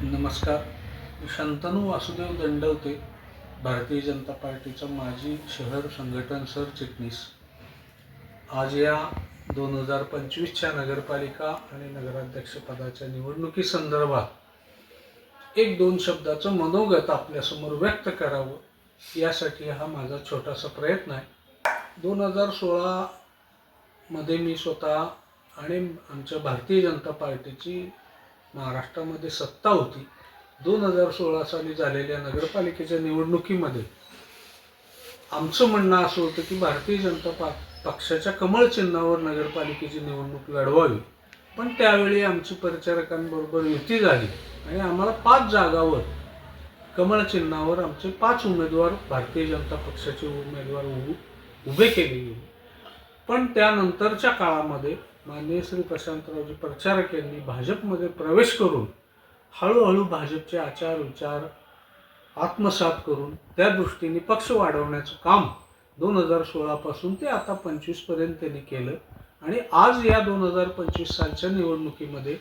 नमस्कार. मी शंतनू वासुदेव दंडवते, भारतीय जनता पार्टीचा माजी शहर संघटन सरचिटणीस. आज या 2025च्या नगरपालिका आणि नगराध्यक्षपदाच्या निवडणुकीसंदर्भात एक दोन शब्दाचं मनोगत आपल्यासमोर व्यक्त करावं, यासाठी हा माझा छोटासा प्रयत्न आहे. 2016 मध्ये मी स्वतः आणि आमच्या भारतीय जनता पार्टीची महाराष्ट्रामध्ये सत्ता होती. 2016 साली झालेल्या नगरपालिकेच्या निवडणुकीमध्ये आमचं म्हणणं असं होतं की भारतीय जनता पक्षाच्या कमळ चिन्हावर नगरपालिकेची निवडणूक लढवावी. पण त्यावेळी आमची परिचारकांबरोबर युती झाली आणि आम्हाला 5 जागावर कमळ चिन्हावर आमचे 5 उमेदवार भारतीय जनता पक्षाचे उमेदवार उभे केले गेले. पण त्यानंतरच्या काळामध्ये माननीय श्री प्रशांतरावजी प्रचारक यांनी भाजपमध्ये प्रवेश करून हळूहळू भाजपचे आचार विचार आत्मसात करून त्या दृष्टीने पक्ष वाढवण्याचं काम 2016 पासून ते आता 25 पर्यंत त्यांनी केलं. आणि आज या 2025 सालच्या निवडणुकीमध्ये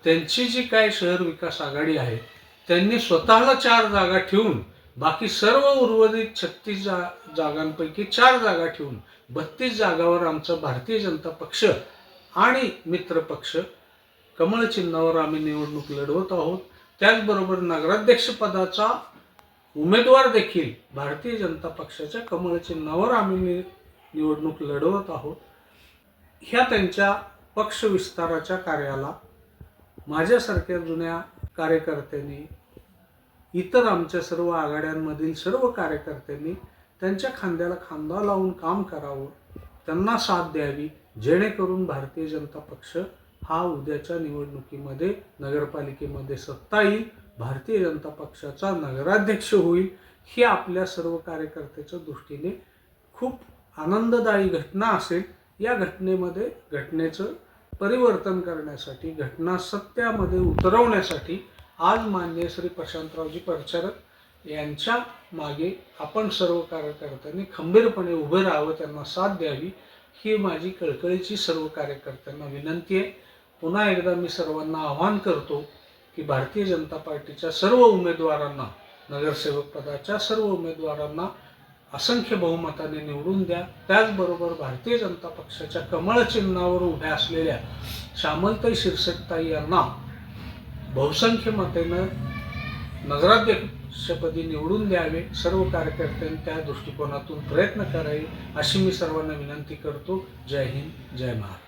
त्यांची जी काय शहर विकास आघाडी आहे, त्यांनी स्वतःला 4 जागा ठेवून बाकी सर्व उर्वरित 36 जागांपैकी 4 जागा ठेवून 32 जागावर आमचा भारतीय जनता पक्ष आणि मित्र पक्ष कमळ चिन्हावर आम्ही निवडणूक लढवत आहोत. त्याचबरोबर नगराध्यक्ष पदाचा उमेदवार देखील भारतीय जनता पक्षाच्या कमळ चिन्हावर आम्ही निवडणूक लढवत आहोत. ह्या त्यांच्या पक्ष विस्ताराच्या कार्याला माझ्यासारख्या जुन्या कार्यकर्त्यांनी, इतर आमच्या सर्व आघाड्यांमधील सर्व कार्यकर्त्यांनी त्यांच्या खांद्याला खांदा लावून काम करावं, त्यांना साथ द्यावी, जेणेकरून भारतीय जनता पक्ष हा उद्याच्या निवडणुकीमध्ये नगरपालिकेमध्ये सत्ता येईल, भारतीय जनता पक्षाचा नगराध्यक्ष होईल. ही आपल्या सर्व कार्यकर्त्याच्या दृष्टीने खूप आनंददायी घटना असेल. या घटनेचं परिवर्तन करण्यासाठी, घटना सत्यामध्ये उतरवण्यासाठी आज माननीय श्री प्रशांतरावजी प्रचारक यांच्या मागे आपण सर्व कार्यकर्त्यांनी खंबीरपणे उभे राहावं, त्यांना साथ द्यावी, ही माझी कळकळीची सर्व कार्यकर्त्यांना विनंती आहे. पुन्हा एकदा मी सर्वांना आवाहन करतो की भारतीय जनता पार्टीच्या सर्व उमेदवारांना, नगरसेवक पदाच्या सर्व उमेदवारांना असंख्य बहुमताने निवडून द्या. त्याचबरोबर भारतीय जनता पक्षाच्या कमळ चिन्हावर उभ्या असलेल्या श्यामलताई शिरसटताई यांना बहुसंख्य मताने नगराध्यक्षपदी निवडून द्यावे. सर्व कार्यकर्त्यांनी त्या दृष्टिकोनातून प्रयत्न करावे, अशी मी सर्वांना विनंती करतो. जय हिंद, जय महाराष्ट्र.